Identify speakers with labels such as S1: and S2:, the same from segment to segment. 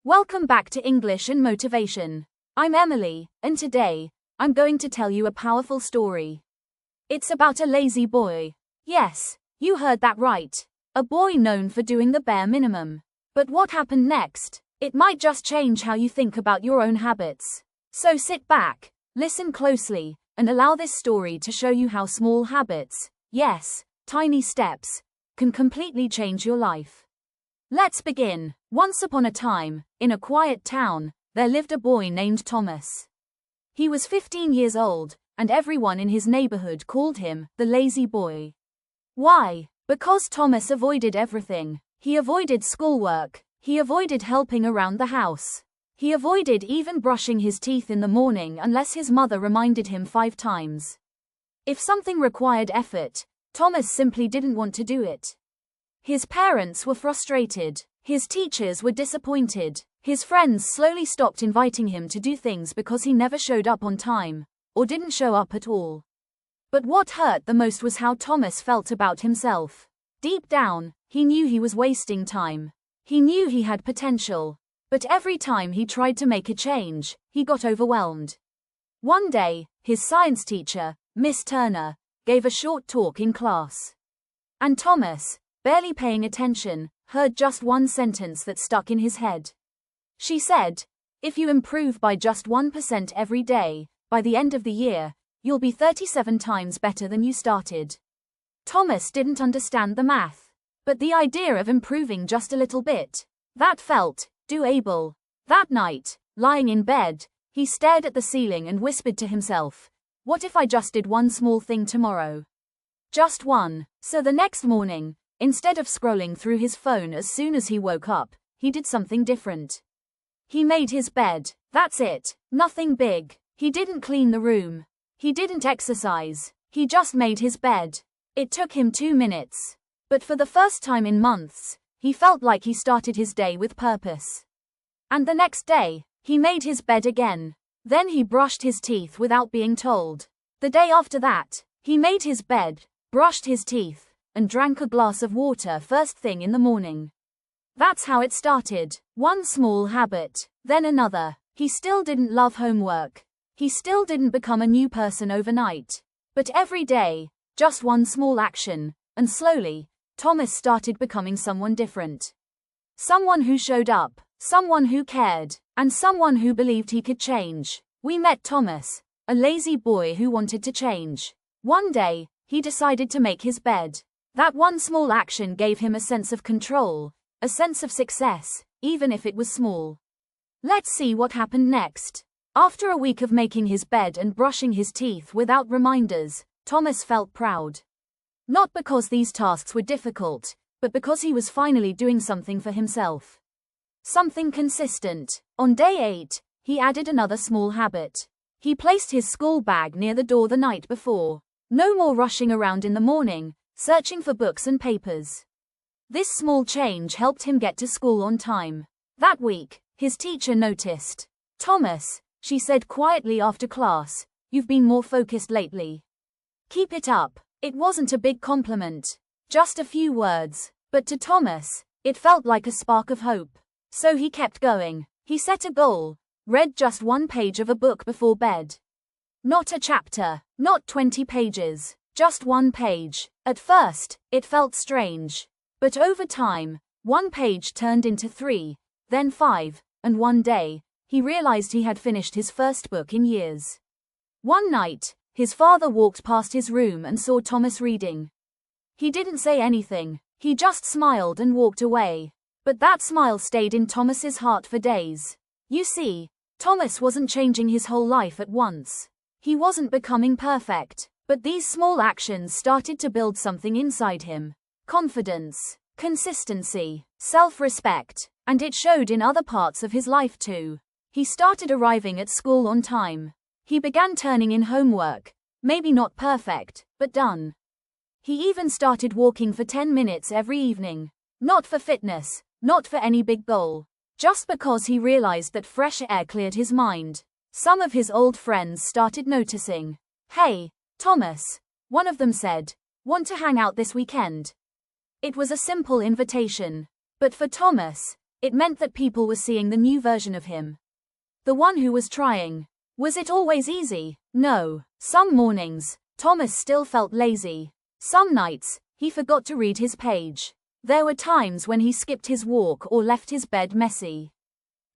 S1: Welcome back to English and Motivation. I'm Emily, and today, I'm going to tell you a powerful story. It's about a lazy boy. Yes, you heard that right. A boy known for doing the bare minimum. But what happened next? It might just change how you think about your own habits. So sit back, listen closely, and allow this story to show you how small habits, yes, tiny steps, can completely change your life. Let's begin. Once upon a time, in a quiet town, there lived a boy named Thomas. He was 15 years old, and everyone in his neighborhood called him the lazy boy. Why? Because Thomas avoided everything. He avoided schoolwork. He avoided helping around the house. He avoided even brushing his teeth in the morning unless his mother reminded him 5 times. If something required effort, Thomas simply didn't want to do it. His parents were frustrated. His teachers were disappointed. His friends slowly stopped inviting him to do things because he never showed up on time, or didn't show up at all. But what hurt the most was how Thomas felt about himself. Deep down, he knew he was wasting time. He knew he had potential. But every time he tried to make a change, he got overwhelmed. One day, his science teacher, Miss Turner, gave a short talk in class. And Thomas, barely paying attention, heard just one sentence that stuck in his head. She said, "If you improve by just 1% every day, by the end of the year, you'll be 37 times better than you started." Thomas didn't understand the math. But the idea of improving just a little bit, that felt doable. That night, lying in bed, he stared at the ceiling and whispered to himself, "What if I just did one small thing tomorrow? Just one." So the next morning, instead of scrolling through his phone as soon as he woke up, he did something different. He made his bed. That's it. Nothing big. He didn't clean the room. He didn't exercise. He just made his bed. It took him 2 minutes. But for the first time in months, he felt like he started his day with purpose. And the next day, he made his bed again. Then he brushed his teeth without being told. The day after that, he made his bed, brushed his teeth, and drank a glass of water first thing in the morning. That's how it started. One small habit, then another. He still didn't love homework. He still didn't become a new person overnight. But every day, just one small action, and slowly, Thomas started becoming someone different. Someone who showed up, someone who cared, and someone who believed he could change. We met Thomas, a lazy boy who wanted to change. One day, he decided to make his bed. That one small action gave him a sense of control, a sense of success, even if it was small. Let's see what happened next. After a week of making his bed and brushing his teeth without reminders, Thomas felt proud. Not because these tasks were difficult, but because he was finally doing something for himself. Something consistent. On day 8, he added another small habit. He placed his school bag near the door the night before. No more rushing around in the morning, searching for books and papers. This small change helped him get to school on time. That week, his teacher noticed. "Thomas," she said quietly after class, "you've been more focused lately. Keep it up." It wasn't a big compliment, just a few words, but to Thomas, it felt like a spark of hope. So he kept going. He set a goal, read just 1 page of a book before bed. Not a chapter, not 20 pages, just 1 page. At first, it felt strange. But over time, 1 page turned into 3, then 5, and one day, he realized he had finished his first book in years. One night, his father walked past his room and saw Thomas reading. He didn't say anything, he just smiled and walked away. But that smile stayed in Thomas's heart for days. You see, Thomas wasn't changing his whole life at once. He wasn't becoming perfect, but these small actions started to build something inside him. Confidence, consistency, self-respect, and it showed in other parts of his life too. He started arriving at school on time. He began turning in homework, maybe not perfect, but done. He even started walking for 10 minutes every evening. Not for fitness, not for any big goal. Just because he realized that fresh air cleared his mind. Some of his old friends started noticing. "Hey, Thomas," one of them said, "want to hang out this weekend?" It was a simple invitation. But for Thomas, It meant that people were seeing the new version of him. The one who was trying. Was it always easy? No. Some mornings, Thomas still felt lazy. Some nights, he forgot to read his page. There were times when he skipped his walk or left his bed messy.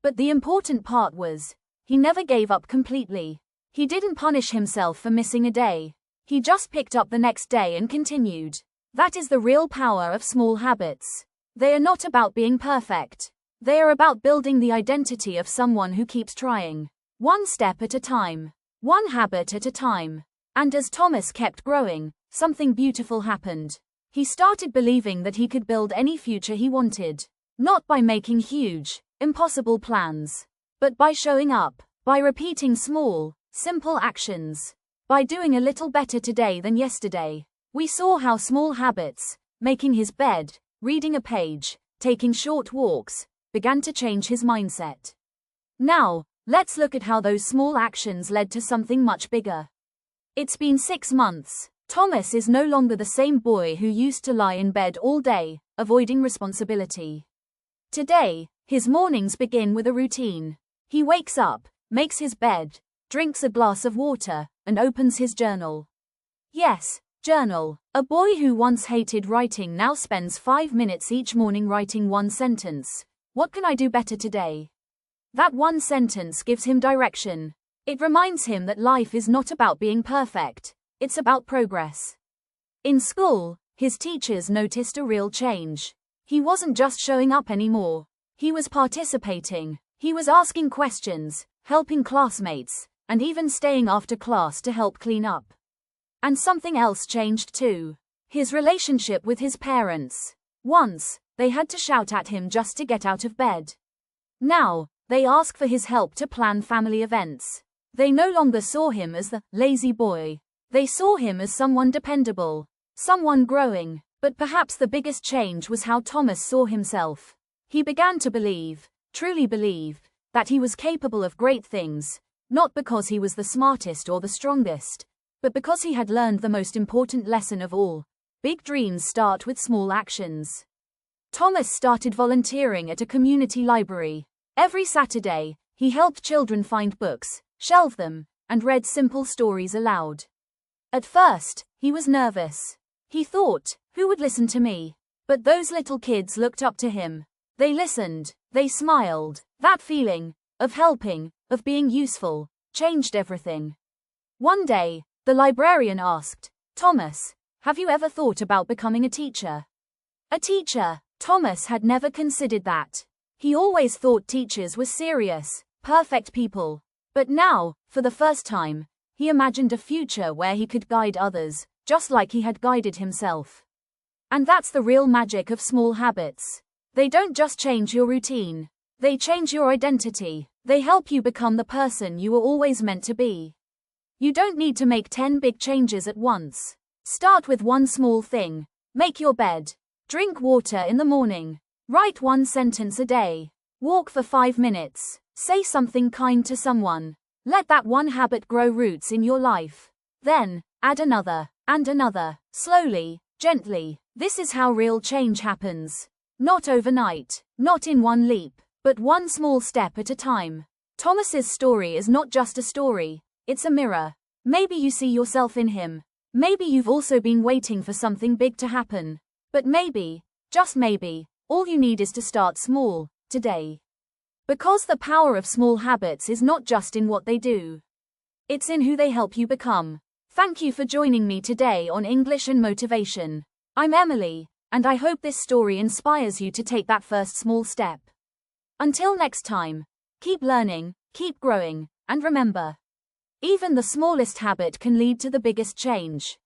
S1: But the important part was, he never gave up completely. He didn't punish himself for missing a day. He just picked up the next day and continued. That is the real power of small habits. They are not about being perfect. They are about building the identity of someone who keeps trying. One step at a time. One habit at a time. And as Thomas kept growing, something beautiful happened. He started believing that he could build any future he wanted. Not by making huge, impossible plans. But by showing up. By repeating small, simple actions. By doing a little better today than yesterday. We saw how small habits, making his bed, reading a page, taking short walks, began to change his mindset. Now, let's look at how those small actions led to something much bigger. It's been 6 months. Thomas is no longer the same boy who used to lie in bed all day, avoiding responsibility. Today, his mornings begin with a routine. He wakes up, makes his bed, drinks a glass of water, and opens his journal. Yes, journal. A boy who once hated writing now spends 5 minutes each morning writing one sentence. What can I do better today? That one sentence gives him direction. It reminds him that life is not about being perfect. It's about progress. In school, his teachers noticed a real change. He wasn't just showing up anymore. He was participating. He was asking questions, helping classmates, and even staying after class to help clean up. And something else changed too. His relationship with his parents. Once, they had to shout at him just to get out of bed. Now, they ask for his help to plan family events. They no longer saw him as the lazy boy. They saw him as someone dependable, someone growing. But perhaps the biggest change was how Thomas saw himself. He began to believe, truly believe, that he was capable of great things, not because he was the smartest or the strongest, but because he had learned the most important lesson of all. Big dreams start with small actions. Thomas started volunteering at a community library. Every Saturday, he helped children find books, shelve them, and read simple stories aloud. At first, he was nervous. He thought, who would listen to me? But those little kids looked up to him. They listened, they smiled. That feeling, of helping, of being useful, changed everything. One day, the librarian asked, Thomas, have you ever thought about becoming a teacher? A teacher. Thomas had never considered that. He always thought teachers were serious, perfect people. But now, for the first time, he imagined a future where he could guide others, just like he had guided himself. And that's the real magic of small habits. They don't just change your routine. They change your identity. They help you become the person you were always meant to be. You don't need to make 10 big changes at once. Start with one small thing. Make your bed. Drink water in the morning. Write one sentence a day. Walk for 5 minutes. Say something kind to someone. Let that one habit grow roots in your life. Then, add another, and another. Slowly, gently. This is how real change happens. Not overnight, not in one leap, but one small step at a time. Thomas's story is not just a story, it's a mirror. Maybe you see yourself in him. Maybe you've also been waiting for something big to happen. But maybe, just maybe, all you need is to start small, today. Because the power of small habits is not just in what they do. It's in who they help you become. Thank you for joining me today on English and Motivation. I'm Emily, and I hope this story inspires you to take that first small step. Until next time, keep learning, keep growing, and remember, even the smallest habit can lead to the biggest change.